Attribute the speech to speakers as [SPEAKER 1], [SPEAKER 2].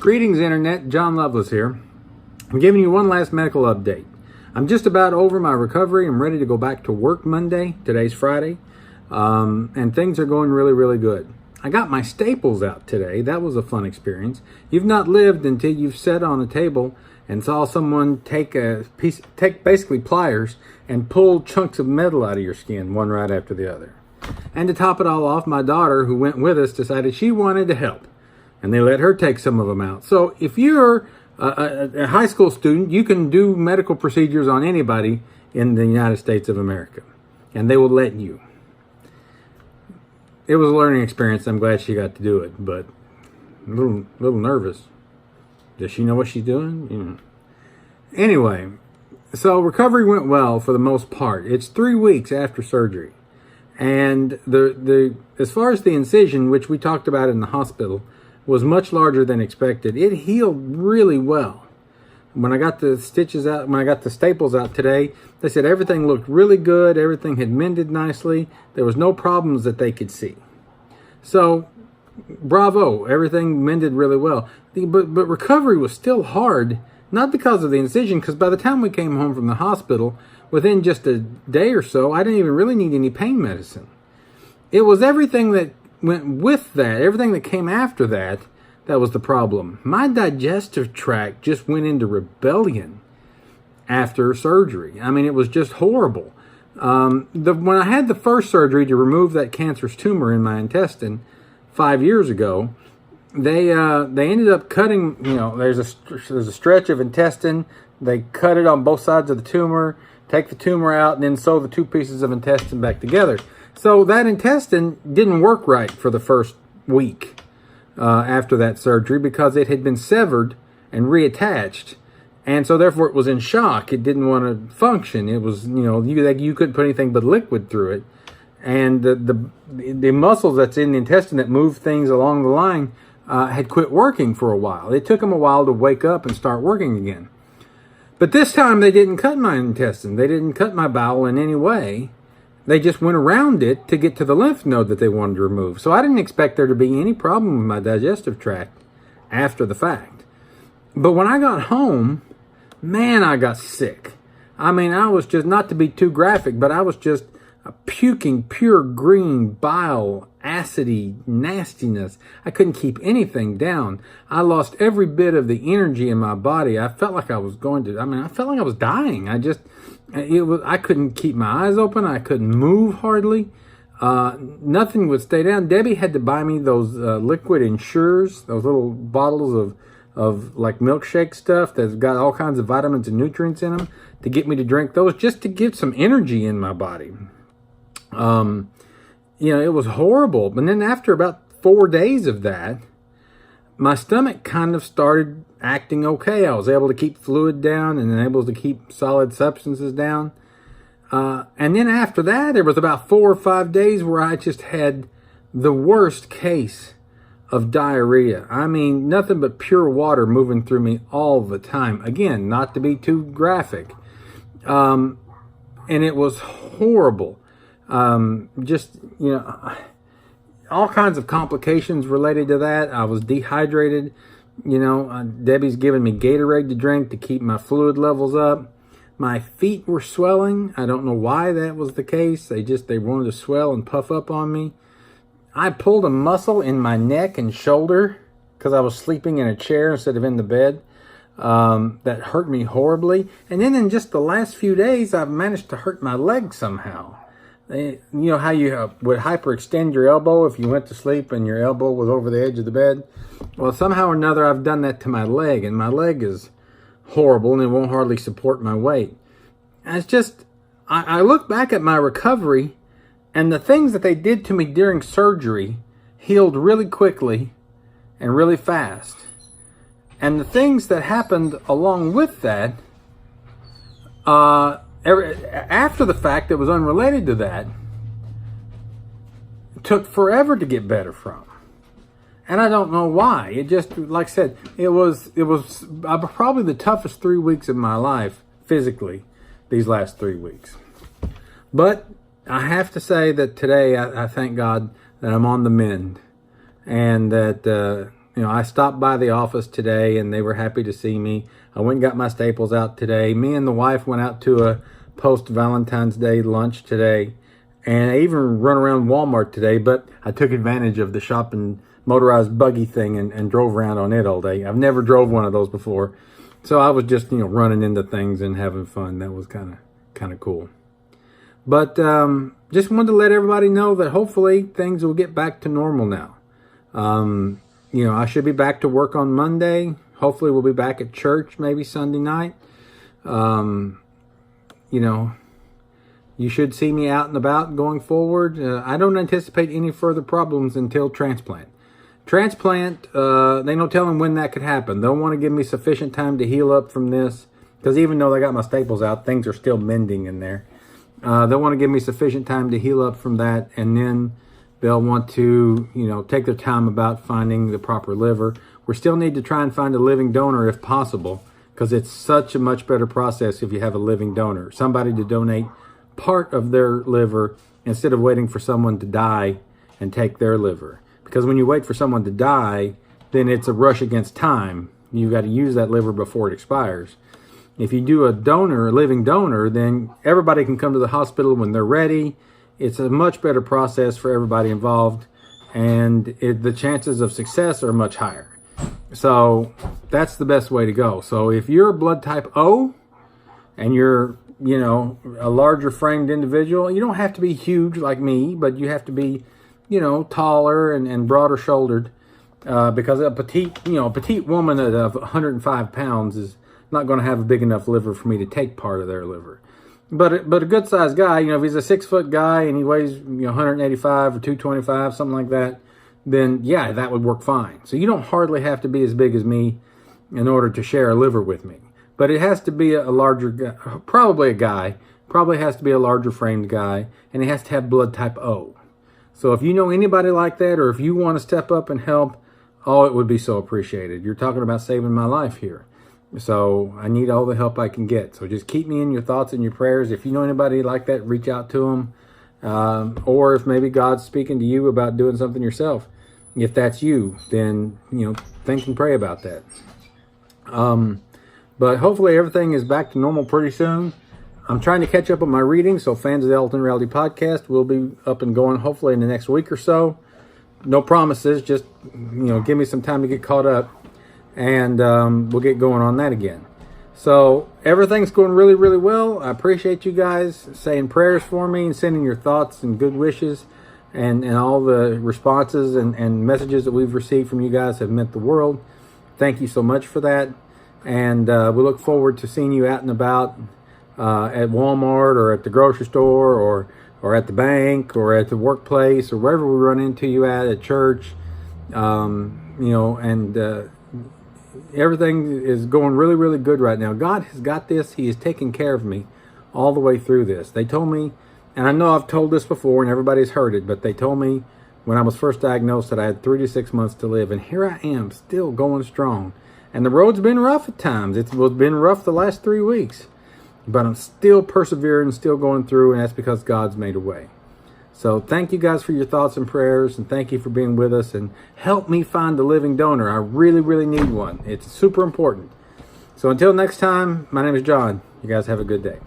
[SPEAKER 1] Greetings, Internet. John Lovelace here. I'm giving you one last medical update. I'm just about over my recovery. I'm ready to go back to work Monday. Today's Friday. And things are going really, really good. I got my staples out today. That was a fun experience. You've not lived until you've sat on a table and saw someone take basically pliers and pull chunks of metal out of your skin, one right after the other. And to top it all off, my daughter, who went with us, decided she wanted to help. And they let her take some of them out. So if you're a high school student, you can do medical procedures on anybody in the United States of America. And they will let you. It was a learning experience. I'm glad she got to do it, but a little nervous. Does she know what she's doing? Anyway, so recovery went well for the most part. It's 3 weeks after surgery. And as far as the incision, which we talked about in the hospital, was much larger than expected. It healed really well. When I got the stitches out, when I got the staples out today, they said everything looked really good. Everything had mended nicely. There was no problems that they could see. So, bravo, everything mended really well. But recovery was still hard, not because of the incision, because by the time we came home from the hospital, within just a day or so, I didn't even really need any pain medicine. It was everything that went with that, everything that came after that, that was the problem. My digestive tract just went into rebellion after surgery. I mean, it was just horrible. When I had the first surgery to remove that cancerous tumor in my intestine 5 years ago, they ended up cutting, there's a stretch of intestine. They cut it on both sides of the tumor, take the tumor out, and then sew the two pieces of intestine back together. So that intestine didn't work right for the first week after that surgery because it had been severed and reattached. And so therefore it was in shock. It didn't want to function. It was, you couldn't put anything but liquid through it. And the muscles that's in the intestine that move things along the line had quit working for a while. It took them a while to wake up and start working again. But this time they didn't cut my intestine. They didn't cut my bowel in any way. They just went around it to get to the lymph node that they wanted to remove. So I didn't expect there to be any problem with my digestive tract after the fact. But when I got home, man, I got sick. I mean, I was just, not to be too graphic, but I was just puking pure green bile, acidy nastiness. I couldn't keep anything down. I lost every bit of the energy in my body. I felt like I was I felt like I was dying. I couldn't keep my eyes open. I couldn't move hardly. Nothing would stay down. Debbie had to buy me those liquid Ensures, those little bottles of like milkshake stuff that's got all kinds of vitamins and nutrients in them, to get me to drink those just to get some energy in my body. It was horrible. But then after about 4 days of that, my stomach kind of started acting okay. I was able to keep fluid down and able to keep solid substances down. And then after that, there was about 4 or 5 days where I just had the worst case of diarrhea. I mean, nothing but pure water moving through me all the time. Again, not to be too graphic. And it was horrible. All kinds of complications related to that. I was dehydrated. Debbie's giving me Gatorade to drink to keep my fluid levels up. My feet were swelling. I don't know why that was the case. They wanted to swell and puff up on me. I pulled a muscle in my neck and shoulder because I was sleeping in a chair instead of in the bed. That hurt me horribly. And then in just the last few days, I've managed to hurt my leg somehow. You know how you would hyperextend your elbow if you went to sleep and your elbow was over the edge of the bed? Well, somehow or another, I've done that to my leg, and my leg is horrible, and it won't hardly support my weight. And it's just, I look back at my recovery, and the things that they did to me during surgery healed really quickly and really fast. And the things that happened along with that, after the fact that was unrelated to that, took forever to get better from. And I don't know why. It just, like I said, it was probably the toughest 3 weeks of my life physically, these last 3 weeks. But I have to say that today I thank God that I'm on the mend, and that I stopped by the office today and they were happy to see me. I went and got my staples out today. Me and the wife went out to a post-Valentine's Day lunch today. And I even run around Walmart today, but I took advantage of the shopping motorized buggy thing and drove around on it all day. I've never drove one of those before. So I was just, running into things and having fun. That was kind of cool. But just wanted to let everybody know that hopefully things will get back to normal now. I should be back to work on Monday. Hopefully we'll be back at church maybe Sunday night. You should see me out and about going forward. I don't anticipate any further problems until transplant. Transplant, they no telling when that could happen. They'll want to give me sufficient time to heal up from this, because even though they got my staples out, things are still mending in there. They'll want to give me sufficient time to heal up from that, and then they'll want to, take their time about finding the proper liver. We still need to try and find a living donor if possible, because it's such a much better process if you have a living donor. Somebody to donate part of their liver instead of waiting for someone to die and take their liver. Because when you wait for someone to die, then it's a rush against time. You've got to use that liver before it expires. If you do a living donor, then everybody can come to the hospital when they're ready. It's a much better process for everybody involved, and the chances of success are much higher. So that's the best way to go. So if you're a blood type O and you're, a larger framed individual, you don't have to be huge like me, but you have to be, taller and broader shouldered, because a petite woman of 105 pounds is not going to have a big enough liver for me to take part of their liver. But a good sized guy, if he's a 6-foot guy and he weighs 185 or 225, something like that, then yeah, that would work fine. So you don't hardly have to be as big as me in order to share a liver with me. But it has to be a larger guy, probably has to be a larger framed guy, and he has to have blood type O. So if you know anybody like that, or if you want to step up and help, it would be so appreciated. You're talking about saving my life here. So I need all the help I can get. So just keep me in your thoughts and your prayers. If you know anybody like that, reach out to them. Or if maybe God's speaking to you about doing something yourself. If that's you, then, think and pray about that. But hopefully everything is back to normal pretty soon. I'm trying to catch up on my reading, so fans of the Elton Reality Podcast will be up and going hopefully in the next week or so. No promises, just, give me some time to get caught up, and we'll get going on that again. So everything's going really, really well. I appreciate you guys saying prayers for me and sending your thoughts and good wishes, and all the responses and messages that we've received from you guys have meant the world. Thank you so much for that. And we look forward to seeing you out and about at Walmart or at the grocery store or at the bank or at the workplace or wherever we run into you at church. Everything is going really, really good right now. God has got this. He is taking care of me all the way through this. They told me, and I know I've told this before and everybody's heard it, but they told me when I was first diagnosed that I had 3 to 6 months to live. And here I am still going strong. And the road's been rough at times. It's been rough the last 3 weeks. But I'm still persevering, still going through, and that's because God's made a way. So thank you guys for your thoughts and prayers, and thank you for being with us, and help me find a living donor. I really, really need one. It's super important. So until next time, my name is John. You guys have a good day.